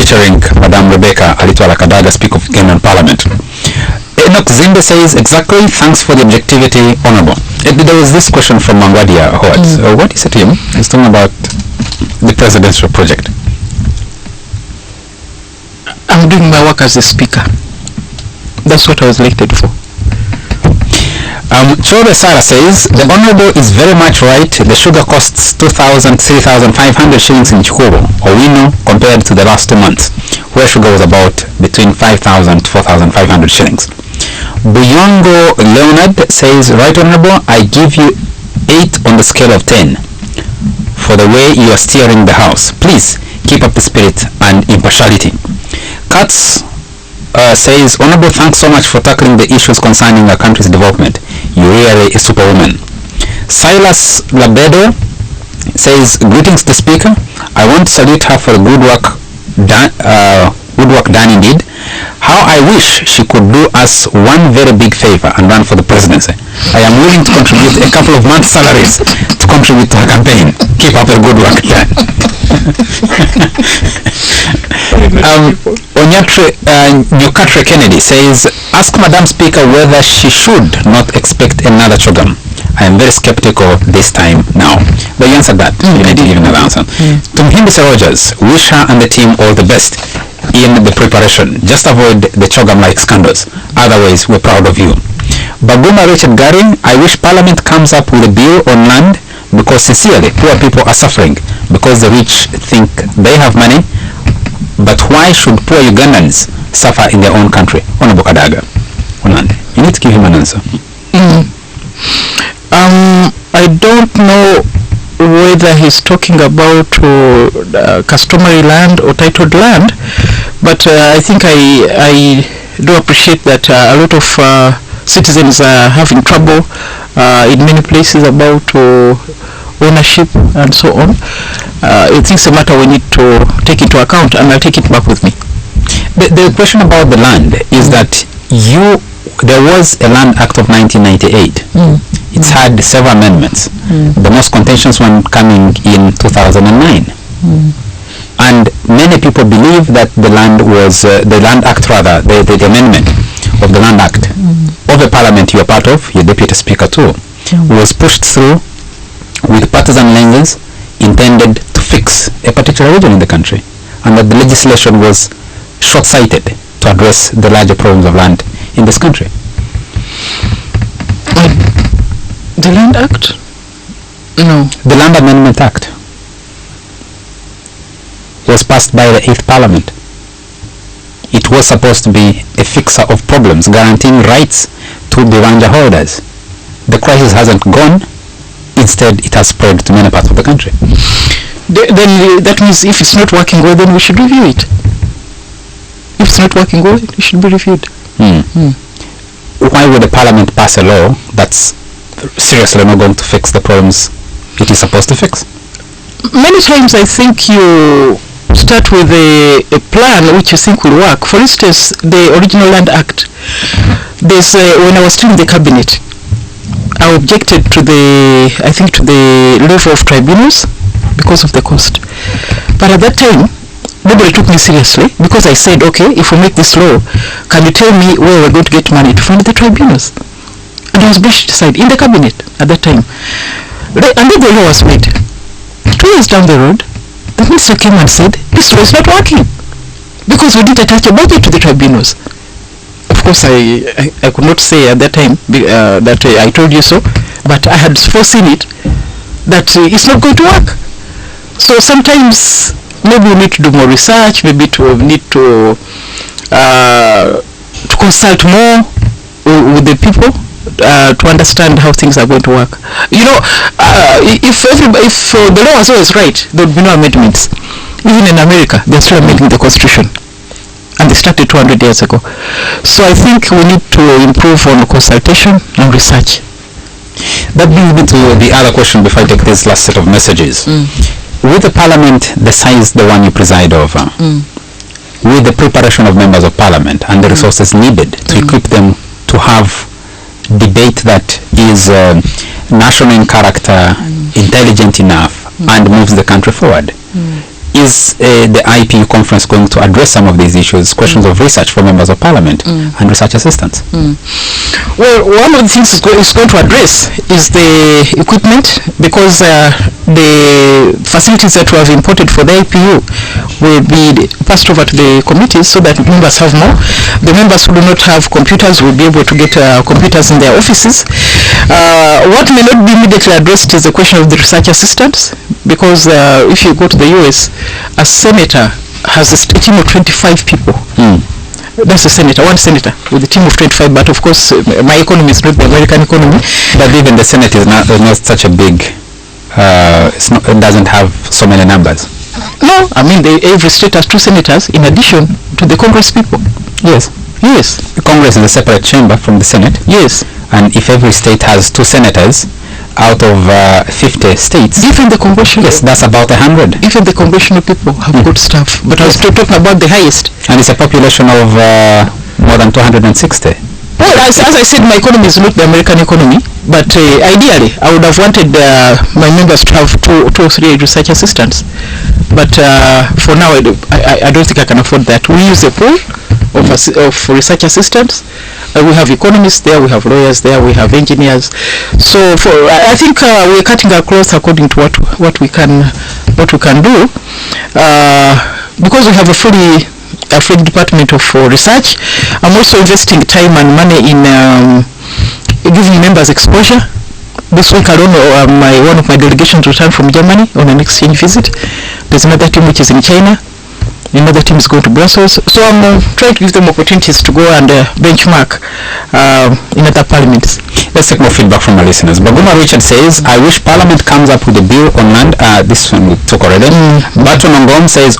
featuring Madam Rebecca Alitwala Kadaga, Speaker of Kenyan Parliament. Enoch Zimbe says, exactly, thanks for the objectivity, Honorable. There was this question from Mangwadia Howard. What is it, him? He's talking about the presidential project. I'm doing my work as a speaker. That's what I was elected for. Chobe Sara says, the Honorable is very much right. The sugar costs 2,000, 3,500 shillings in Chikubo, Owino, compared to the last 2 months, where sugar was about between 5,000 to 4,500 shillings. Buyongo Leonard says, right Honorable, I give you 8 on the scale of 10 for the way you are steering the House. Please keep up the spirit and impartiality. Katz says, Honorable, thanks so much for tackling the issues concerning our country's development. You really a superwoman. Silas Labedo says, greetings to Speaker. I want to salute her for the good work done indeed. How I wish she could do us one very big favor and run for the presidency. I am willing to contribute a couple of months' salaries to contribute to her campaign. Keep up the good work done. Nyokatre Kennedy says, ask Madam Speaker whether she should not expect another chogam. I am very skeptical this time now. But you answered that. You didn't give another answer. To Mhimbise Rogers, wish her and the team all the best in the preparation. Just avoid the chogam-like scandals. Otherwise, we're proud of you. Baguma Richard Gary, I wish Parliament comes up with a bill on land because sincerely, poor people are suffering because the rich think they have money. But why should poor Ugandans suffer in their own country? Honorable Kadaga, you need to give him an answer. I don't know whether he's talking about customary land or titled land, but I think I do appreciate that a lot of citizens are having trouble in many places about ownership and so on. It's a matter we need to take into account, and I'll take it back with me. The question about the land is that there was a Land Act of 1998. It's had several amendments. The most contentious one coming in 2009. And many people believe that the Land Act, the amendment of the Land Act of the Parliament you are part of, your Deputy Speaker too, was pushed through with partisan lenses intended to fix a particular region in the country, and that the legislation was short-sighted to address the larger problems of land in this country. The Land Act? No. The Land Amendment Act was passed by the 8th Parliament. It was supposed to be a fixer of problems, guaranteeing rights to Biranja holders. The crisis hasn't gone. Instead, it has spread to many parts of the country. Then that means if it's not working well, then we should review it. If it's not working well, it should be reviewed. Why would the Parliament pass a law that's seriously not going to fix the problems it is supposed to fix? Many times I think you start with a plan which you think will work. For instance, the original Land Act, when I was still in the cabinet, I objected to the level of tribunals because of the cost. But at that time, nobody took me seriously because I said, okay, if we make this law, can you tell me where we're going to get money to fund the tribunals? And I was brushed aside in the cabinet at that time. And then the law was made. 2 years down the road, the minister came and said, this law is not working because we didn't attach a budget to the tribunals. Of course, I could not say at that time that I told you so, but I had foreseen it, that it's not going to work. So sometimes maybe we need to do more research, maybe to need to consult more with the people to understand how things are going to work. You know, if the law was always right, there would be no amendments. Even in America, they're still amending the Constitution. And they started 200 years ago. So I think we need to improve on consultation and research. That brings me to the other question before I take this last set of messages. With the Parliament the size the one you preside over, with the preparation of members of Parliament and the resources needed to equip them to have debate that is national in character, intelligent enough, and moves the country forward, is the IPU conference going to address some of these issues, questions of research for members of parliament and research assistants? Well, one of the things it's going to address is the equipment, because the facilities that we have imported for the IPU will be passed over to the committees so that members have more. The members who do not have computers will be able to get computers in their offices. What may not be immediately addressed is the question of the research assistants, because if you go to the US, a senator has a team of 25 people. That's a senator, one senator with a team of 25, but of course my economy is not the American economy. But even the Senate is not such a big, it doesn't have so many numbers. No, I mean every state has 2 senators in addition to the Congress people. Yes. Yes. The Congress is a separate chamber from the Senate. Yes. And if every state has 2 senators out of 50 states, even the congressional, yes, that's about 100. Even the congressional people have good stuff. But I was talking about the highest. And it's a population of more than 260. Well, as I said, my economy is not the American economy, but ideally I would have wanted my members to have 2 or 3 research assistants. But for now, I don't think I can afford that. We use a pool of research assistants. We have economists there, we have lawyers there, we have engineers. So I think we're cutting our cloth according to what we can do, because we have a fully department of research. I'm also investing time and money in giving members exposure. This week alone, one of my delegations returned from Germany on an exchange visit. There's another team which is in China. Another team is going to Brussels. So I'm trying to give them opportunities to go and benchmark in other parliaments. Let's take more feedback from our listeners. Baguma Richard says, I wish Parliament comes up with a bill on land. This one we took already. Baton Ongom says,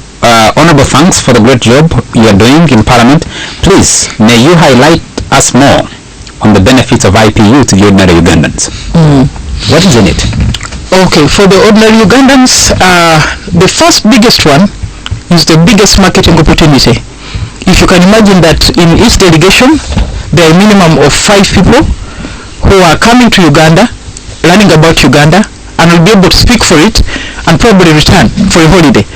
honorable thanks for the great job you are doing in Parliament. Please, may you highlight us more on the benefits of IPU to the ordinary Ugandans. What is in it? Okay, for the ordinary Ugandans, the first biggest one is the biggest marketing opportunity. If you can imagine that in each delegation there are a minimum of 5 people who are coming to Uganda, learning about Uganda, and will be able to speak for it and probably return for a holiday.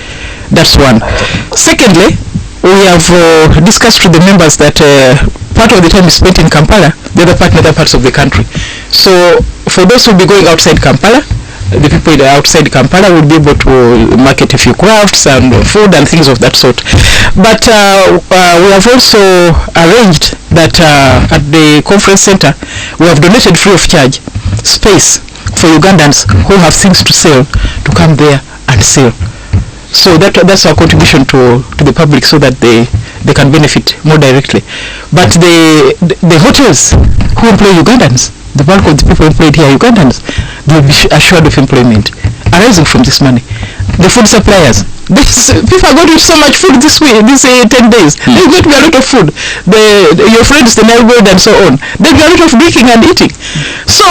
That's one. Secondly, we have discussed with the members that part of the time is spent in Kampala, the other part in other parts of the country. So for those who will be going outside Kampala, the people outside Kampala will be able to market a few crafts and food and things of that sort. But we have also arranged that at the conference center we have donated free of charge space for Ugandans who have things to sell to come there and sell. So that's our contribution to the public, so that they can benefit more directly. But the hotels who employ Ugandans, the bulk of the people employed here are Ugandans, they will be assured of employment arising from this money. The food suppliers, people are going to eat so much food this 10 days. There's going to be a lot of food. Your friends, the Nile bread and so on. There'll be a lot of drinking and eating. So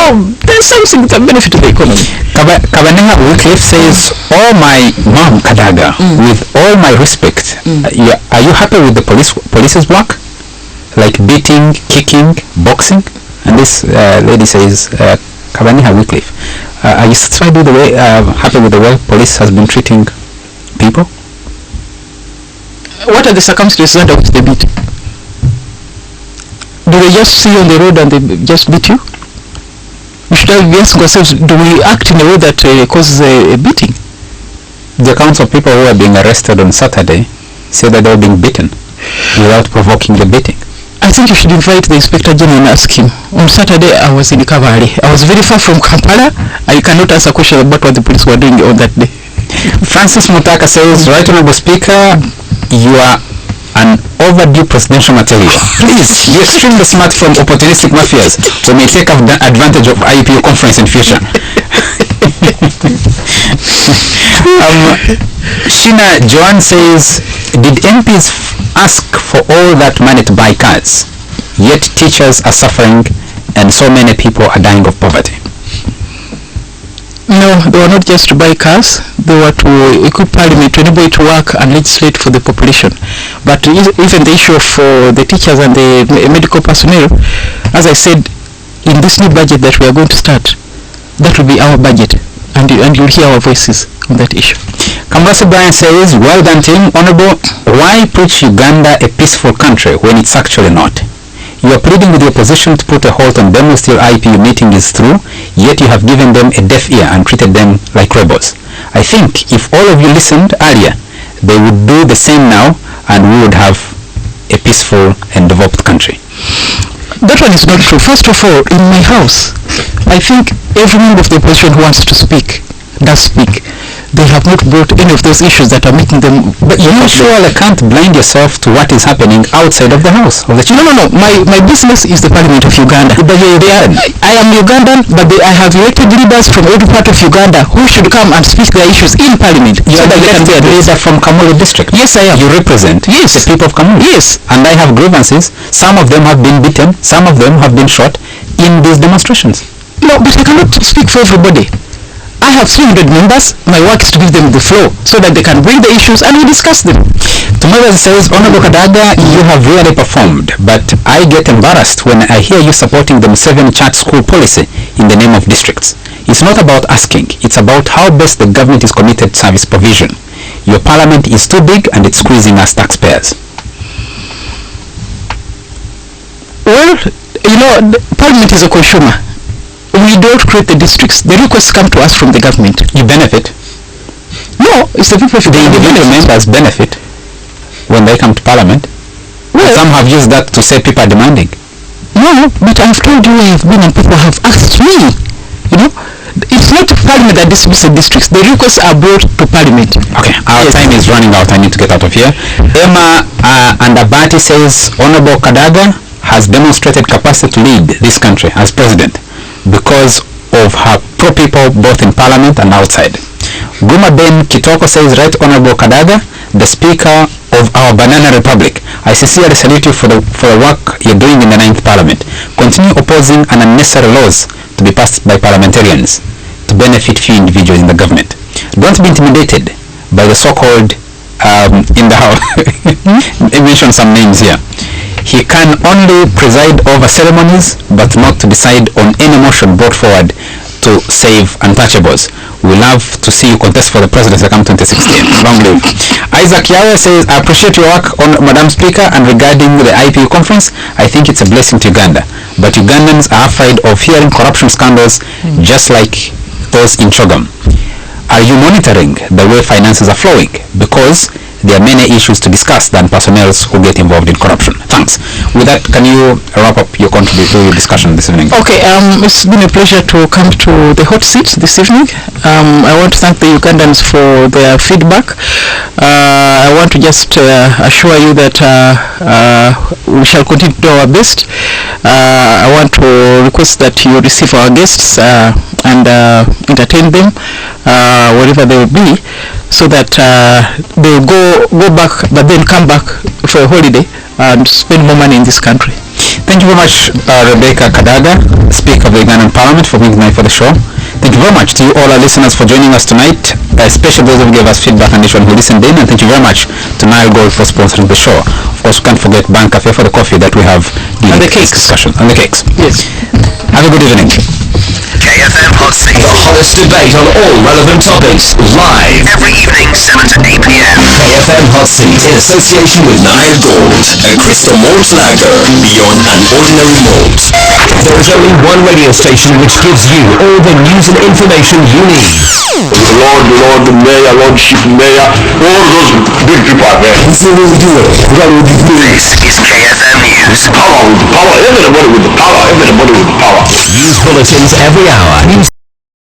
there's something that benefit to the economy. Kadaga Wycliffe says, oh my mom Kadaga, with all my respect, are you happy with the police's work? Like beating, kicking, boxing? And this lady says, Kadaga Wycliffe, are you satisfied with the way, happy with the way police has been treating people? What are the circumstances under which they beat? Do they just see you on the road and they just beat you? We should be asking ourselves, do we act in a way that causes a beating? The accounts of people who are being arrested on Saturday say that they were being beaten without provoking the beating. I think you should invite the Inspector General and ask him. On Saturday I was in Kavari. I was very far from Kampala. I cannot answer questions about what the police were doing on that day. Francis Mutaka says, Right Honorable Speaker, you are an overdue presidential material. Please, be extremely smart from opportunistic mafias who may take advantage of IPU conference in future. Shina Joan says, did MPs ask for all that money to buy cars, yet teachers are suffering and so many people are dying of poverty? No, they were not just to buy cars. They were to equip Parliament to enable it to work and legislate for the population. But even the issue of the teachers and the medical personnel, as I said, in this new budget that we are going to start, that will be our budget, and you'll hear our voices on that issue. Kambasu Brian says, well done team. Honorable, why preach Uganda a peaceful country when it's actually not? You are pleading with the opposition to put a halt on demos till IPU meeting is through, yet you have given them a deaf ear and treated them like rebels. I think if all of you listened earlier, they would do the same now and we would have a peaceful and developed country. That one is not true. First of all, in my house, I think every member of the opposition who wants to speak does speak. They have not brought any of those issues that are making them... But you surely can't blind yourself to what is happening outside of the house. Of the No. My business is the Parliament of Uganda. But you're Ugandan. I am Ugandan, but I have elected leaders from every part of Uganda who should come and speak their issues in Parliament. You are the leader from Kamulu district. Yes, I am. You represent the people of Kamulu. Yes. And I have grievances. Some of them have been beaten. Some of them have been shot in these demonstrations. No, but I cannot speak for everybody. I have 300 members. My work is to give them the floor so that they can bring the issues and we discuss them. Tomorrow says, Honorable Kadaga, you have really performed, but I get embarrassed when I hear you supporting the Museveni Chat School policy in the name of districts. It's not about asking, it's about how best the government is committed service provision. Your parliament is too big and it's squeezing us taxpayers. Well, parliament is a consumer. We don't create the districts. The requests come to us from the government. You benefit? No, it's the people of the individual members benefit when they come to parliament. Well, some have used that to say people are demanding. No, but I've told you I have been and people have asked me. It's not parliament that distributes the districts. The requests are brought to parliament. Okay, our time is running out. I need to get out of here. Emma Andabati says, Honorable Kadaga has demonstrated capacity to lead this country as president because of her pro-people both in parliament and outside. Guma Ben Kitoko says, Right Honorable Kadaga, the Speaker of our Banana Republic, I sincerely salute you for the work you're doing in the 9th Parliament. Continue opposing unnecessary laws to be passed by parliamentarians to benefit few individuals in the government. Don't be intimidated by the so-called, in the house, mention some names here. He can only preside over ceremonies, but not to decide on any motion brought forward to save untouchables. We love to see you contest for the presidency come 2016. Long live. Isaac Yahweh says, I appreciate your work on Madam Speaker and regarding the IPU conference. I think it's a blessing to Uganda. But Ugandans are afraid of hearing corruption scandals just like those in Chogam. Are you monitoring the way finances are flowing? Because there are many issues to discuss than personnel who get involved in corruption. Thanks. With that, can you wrap up your discussion this evening? Okay, it's been a pleasure to come to the hot seat this evening. I want to thank the Ugandans for their feedback. I want to just assure you that we shall continue to do our best. I want to request that you receive our guests and entertain them wherever they will be, so that they will go back but then come back for a holiday and spend more money in this country. Thank you very much, Rebecca Kadaga, Speaker of the Ugandan Parliament, for being tonight for the show. Thank you very much to you all our listeners for joining us tonight, especially those who gave us feedback and who listened in, and thank you very much to Nile Gold for sponsoring the show. Of course, we can't forget Bank Cafe for the coffee that we have and the cakes discussion. And the cakes. Yes. Have a good evening. KFM Hot Seat. The hottest debate on all relevant topics, live every evening 7 to 8 p.m. KFM Hot Seat in association with Nile Gold, a crystal malt lager beyond an ordinary malt. There is only one radio station which gives you all the news and information you need. Lord Mayor, Lordship Mayor, all those big departments. This is KFM News. Power with the power, everybody with the power, everybody with the power. News bulletins every hour.